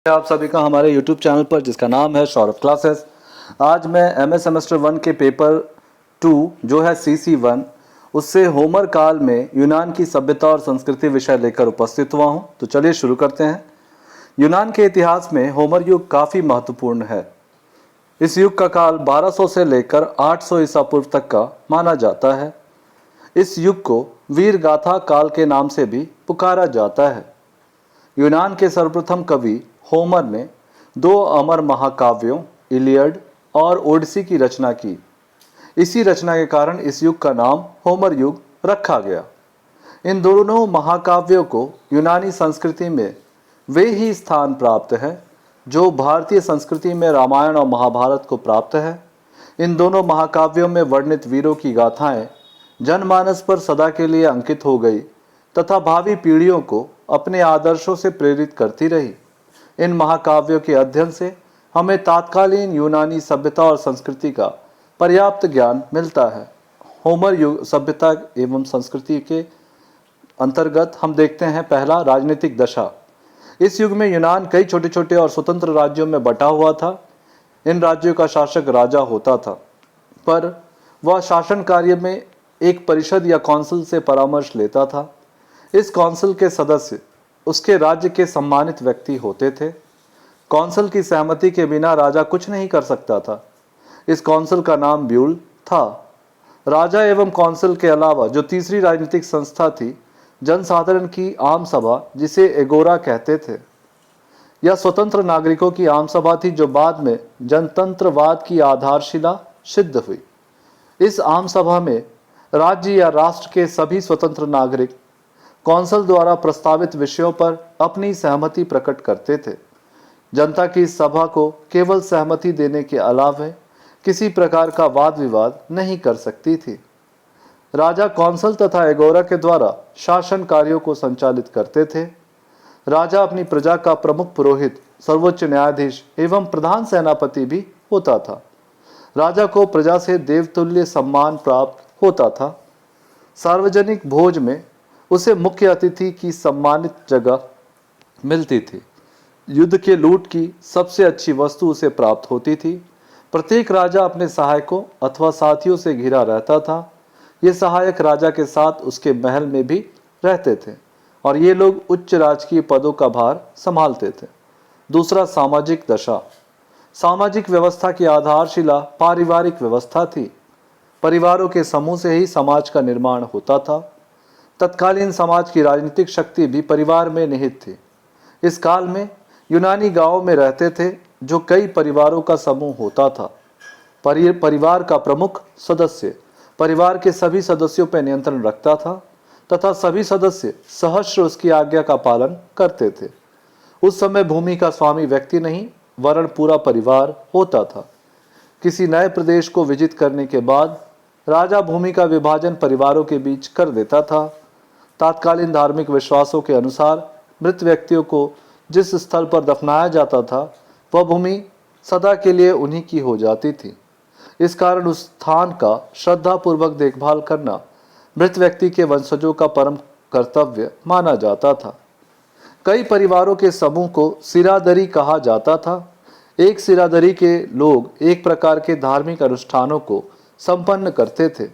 आप सभी का हमारे YouTube चैनल पर, जिसका नाम है सौरभ क्लासेस। आज मैं एमए सेमेस्टर 1 के पेपर 2 जो है CC1 उससे होमर काल में यूनान की सभ्यता और संस्कृति विषय लेकर उपस्थित हुआ हूं। तो चलिए शुरू करते हैं। यूनान के इतिहास में होमर युग काफ़ी महत्वपूर्ण है। इस युग का काल 1200 से लेकर 800 ईसा पूर्व तक का माना जाता है। इस युग को वीर गाथा काल के नाम से भी पुकारा जाता है। यूनान के सर्वप्रथम कवि होमर ने 2 अमर महाकाव्यों इलियड और ओडिसी की रचना की। इसी रचना के कारण इस युग का नाम होमर युग रखा गया। इन दोनों महाकाव्यों को यूनानी संस्कृति में वे ही स्थान प्राप्त है जो भारतीय संस्कृति में रामायण और महाभारत को प्राप्त है। इन दोनों महाकाव्यों में वर्णित वीरों की गाथाएं जनमानस पर सदा के लिए अंकित हो गई तथा भावी पीढ़ियों को अपने आदर्शों से प्रेरित करती रही। इन महाकाव्यों के अध्ययन से हमें तात्कालीन यूनानी सभ्यता और संस्कृति का पर्याप्त ज्ञान मिलता है। होमर युग सभ्यता एवं संस्कृति के अंतर्गत हम देखते हैं, पहला, राजनीतिक दशा। इस युग में यूनान कई छोटे छोटे और स्वतंत्र राज्यों में बटा हुआ था। इन राज्यों का शासक राजा होता था, पर वह शासन कार्य में एक परिषद या काउंसिल से परामर्श लेता था। इस काउंसिल के सदस्य उसके राज्य के सम्मानित व्यक्ति होते थे। काउंसिल की सहमति के बिना राजा कुछ नहीं कर सकता था। इस काउंसिल का नाम ब्यूल था। राजा एवं काउंसिल के अलावा जो तीसरी राजनीतिक संस्था थी, जनसाधारण की आम सभा, जिसे एगोरा कहते थे। यह स्वतंत्र नागरिकों की आम सभा थी जो बाद में जनतंत्रवाद की आधारशिला सिद्ध हुई। इस आम सभा में राज्य या राष्ट्र के सभी स्वतंत्र नागरिक कौंसल द्वारा प्रस्तावित विषयों पर अपनी सहमति प्रकट करते थे। जनता की इस सभा को केवल सहमति देने के अलावा किसी प्रकार का वाद विवाद नहीं कर सकती थी। राजा कौंसल तथा एगोरा के द्वारा शासन कार्यों को संचालित करते थे। राजा अपनी प्रजा का प्रमुख पुरोहित, सर्वोच्च न्यायाधीश एवं प्रधान सेनापति भी होता था। राजा को प्रजा से देवतुल्य सम्मान प्राप्त होता था। सार्वजनिक भोज में उसे मुख्य अतिथि की सम्मानित जगह मिलती थी। युद्ध के लूट की सबसे अच्छी वस्तु उसे प्राप्त होती थी। प्रत्येक राजा अपने सहायकों अथवा साथियों से घिरा रहता था। ये सहायक राजा के साथ उसके महल में भी रहते थे और ये लोग उच्च राजकीय पदों का भार संभालते थे। दूसरा, सामाजिक दशा। सामाजिक व्यवस्था की आधारशिला पारिवारिक व्यवस्था थी। परिवारों के समूह से ही समाज का निर्माण होता था। तत्कालीन समाज की राजनीतिक शक्ति भी परिवार में निहित थी। इस काल में यूनानी गांवों में रहते थे जो कई परिवारों का समूह होता था। परिवार का प्रमुख सदस्य परिवार के सभी सदस्यों पर नियंत्रण रखता था तथा सभी सदस्य सहर्ष उसकी आज्ञा का पालन करते थे। उस समय भूमि का स्वामी व्यक्ति नहीं वरन पूरा परिवार होता था। किसी नए प्रदेश को विजित करने के बाद राजा भूमि का विभाजन परिवारों के बीच कर देता था। तात्कालीन धार्मिक विश्वासों के अनुसार मृत व्यक्तियों को जिस स्थल पर दफनाया जाता था वह भूमि सदा के लिए उन्हीं की हो जाती थी। इस कारण उस स्थान का श्रद्धापूर्वक देखभाल करना मृत व्यक्ति के वंशजों का परम कर्तव्य माना जाता था। कई परिवारों के समूह को सिरादरी कहा जाता था। एक सिरादरी के लोग एक प्रकार के धार्मिक अनुष्ठानों को संपन्न करते थे।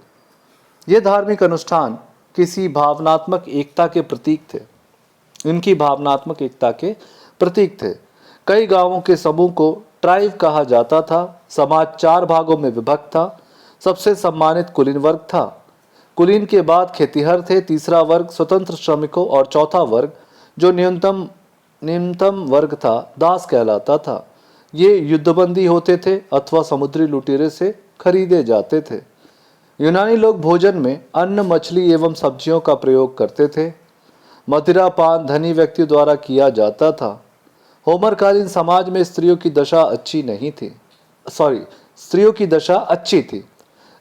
ये धार्मिक अनुष्ठान किसी भावनात्मक एकता के प्रतीक थे। इनकी भावनात्मक एकता के प्रतीक थे। कई गांवों के समूह को ट्राइब कहा जाता था। समाज 4 भागों में विभक्त था। सबसे सम्मानित कुलीन वर्ग था। कुलीन के बाद खेतिहर थे। तीसरा वर्ग स्वतंत्र श्रमिकों और चौथा वर्ग जो न्यूनतम वर्ग था दास कहलाता था। ये युद्धबंदी होते थे अथवा समुद्री लुटेरे से खरीदे जाते थे। यूनानी लोग भोजन में अन्न, मछली एवं सब्जियों का प्रयोग करते थे। मदिरा पान धनी व्यक्ति द्वारा किया जाता था। होमरकालीन समाज में स्त्रियों की दशा अच्छी थी।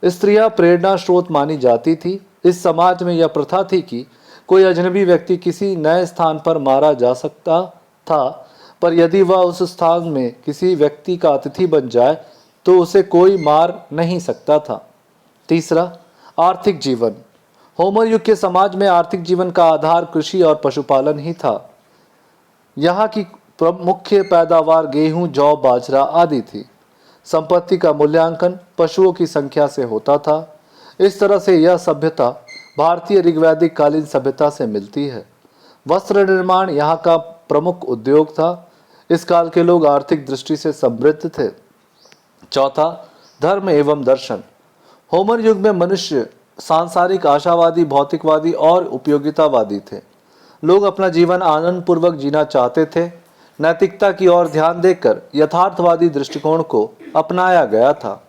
स्त्रियां प्रेरणा स्रोत मानी जाती थी। इस समाज में यह प्रथा थी कि कोई अजनबी व्यक्ति किसी नए स्थान पर मारा जा सकता था, पर यदि वह उस स्थान में किसी व्यक्ति का अतिथि बन जाए तो उसे कोई मार नहीं सकता था। तीसरा, आर्थिक जीवन। होमर युग के समाज में आर्थिक जीवन का आधार कृषि और पशुपालन ही था। यहाँ की मुख्य पैदावार गेहूं, जौ, बाजरा आदि थी। संपत्ति का मूल्यांकन पशुओं की संख्या से होता था। इस तरह से यह सभ्यता भारतीय ऋग्वैदिक कालीन सभ्यता से मिलती है। वस्त्र निर्माण यहाँ का प्रमुख उद्योग था। इस काल के लोग आर्थिक दृष्टि से समृद्ध थे। चौथा, धर्म एवं दर्शन। होमर युग में मनुष्य सांसारिक, आशावादी, भौतिकवादी और उपयोगितावादी थे। लोग अपना जीवन आनंद पूर्वक जीना चाहते थे। नैतिकता की ओर ध्यान देकर यथार्थवादी दृष्टिकोण को अपनाया गया था।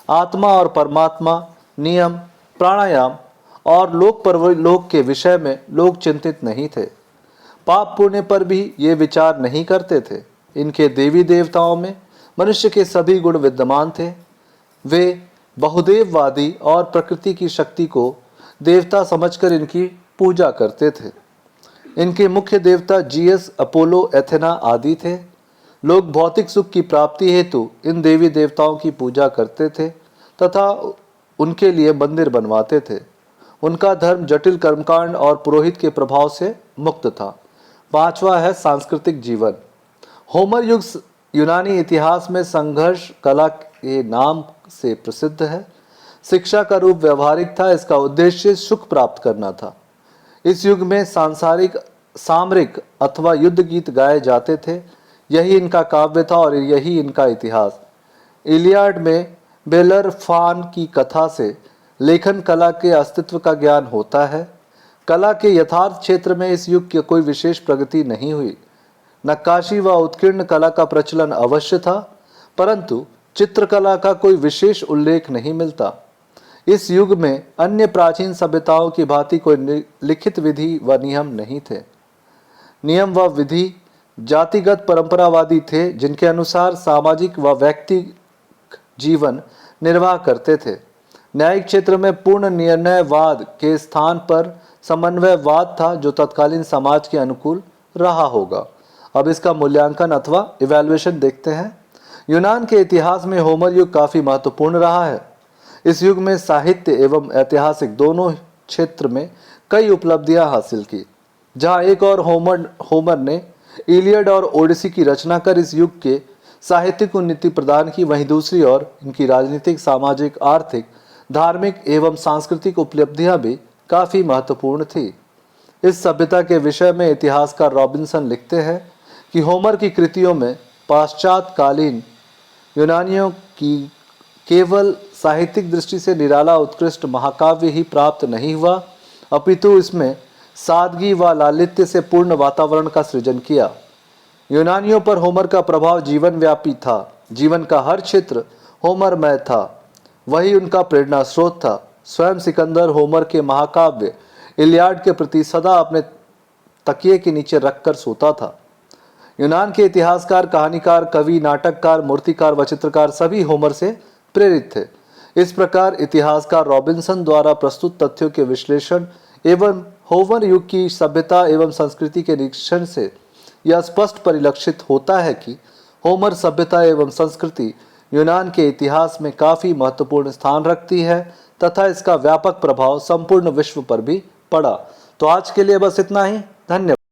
आत्मा और परमात्मा, नियम, प्राणायाम और लोक परलोक के विषय में लोग चिंतित नहीं थे। पाप पुण्य पर भी ये विचार नहीं करते थे। इनके देवी देवताओं में मनुष्य के सभी गुण विद्यमान थे। वे बहुदेववादी और प्रकृति की शक्ति को देवता समझकर इनकी पूजा करते थे। इनके मुख्य देवता जीएस, अपोलो, एथेना आदि थे। लोग भौतिक सुख की प्राप्ति हेतु इन देवी देवताओं की पूजा करते थे तथा उनके लिए मंदिर बनवाते थे। उनका धर्म जटिल कर्मकांड और पुरोहित के प्रभाव से मुक्त था। पांचवा है सांस्कृतिक जीवन। होमर युग यूनानी इतिहास में संघर्ष कला के नाम से प्रसिद्ध है। शिक्षा का रूप व्यवहारिक था। इसका उद्देश्य सुख प्राप्त करना था। इस युग में सांसारिक, सामरिक अथवा युद्ध गीत गाए जाते थे। यही इनका काव्य था और यही इनका इतिहास। इलियाड में बेलरफान की कथा से लेखन कला के अस्तित्व का ज्ञान होता है। कला के यथार्थ क्षेत्र में इस युग की कोई विशेष प्रगति नहीं हुई। नक्काशी व उत्कीर्ण कला का प्रचलन अवश्य था, परंतु चित्रकला का कोई विशेष उल्लेख नहीं मिलता। इस युग में अन्य प्राचीन सभ्यताओं की भांति कोई लिखित विधि व नियम नहीं थे। नियम व विधि जातिगत परंपरावादी थे, जिनके अनुसार सामाजिक व व्यक्तिगत जीवन निर्वाह करते थे। न्यायिक क्षेत्र में पूर्ण निर्णयवाद के स्थान पर समन्वयवाद था, जो तत्कालीन समाज के अनुकूल रहा होगा। अब इसका मूल्यांकन अथवा इवैल्यूएशन देखते हैं। यूनान के इतिहास में होमर युग काफी महत्वपूर्ण रहा है। इस युग में साहित्य एवं ऐतिहासिक दोनों क्षेत्र में कई उपलब्धियां हासिल की। जहां एक और होमर ने इलियड और ओडिसी की रचना कर इस युग के साहित्य को उन्नति प्रदान की, वहीं दूसरी ओर इनकी राजनीतिक, सामाजिक, आर्थिक, धार्मिक एवं सांस्कृतिक उपलब्धियां भी काफी महत्वपूर्ण थी। इस सभ्यता के विषय में इतिहासकार रॉबिन्सन लिखते हैं कि होमर की कृतियों में पाश्चात्कालीन यूनानियों की केवल साहित्यिक दृष्टि से निराला उत्कृष्ट महाकाव्य ही प्राप्त नहीं हुआ, अपितु इसमें सादगी व लालित्य से पूर्ण वातावरण का सृजन किया। यूनानियों पर होमर का प्रभाव जीवन व्यापी था। जीवन का हर क्षेत्र होमरमय था। वही उनका प्रेरणा स्रोत था। स्वयं सिकंदर होमर के महाकाव्य इलियाड के प्रति सदा अपने तकिए के नीचे रखकर सोता था। यूनान के इतिहासकार, कहानीकार, कवि, नाटककार, मूर्तिकार व चित्रकार सभी होमर से प्रेरित थे। इस प्रकार इतिहासकार रॉबिन्सन द्वारा प्रस्तुत तथ्यों के विश्लेषण एवं होमर युग की सभ्यता एवं संस्कृति के निरीक्षण से यह स्पष्ट परिलक्षित होता है कि होमर सभ्यता एवं संस्कृति यूनान के इतिहास में काफी महत्वपूर्ण स्थान रखती है तथा इसका व्यापक प्रभाव संपूर्ण विश्व पर भी पड़ा। तो आज के लिए बस इतना ही। धन्यवाद।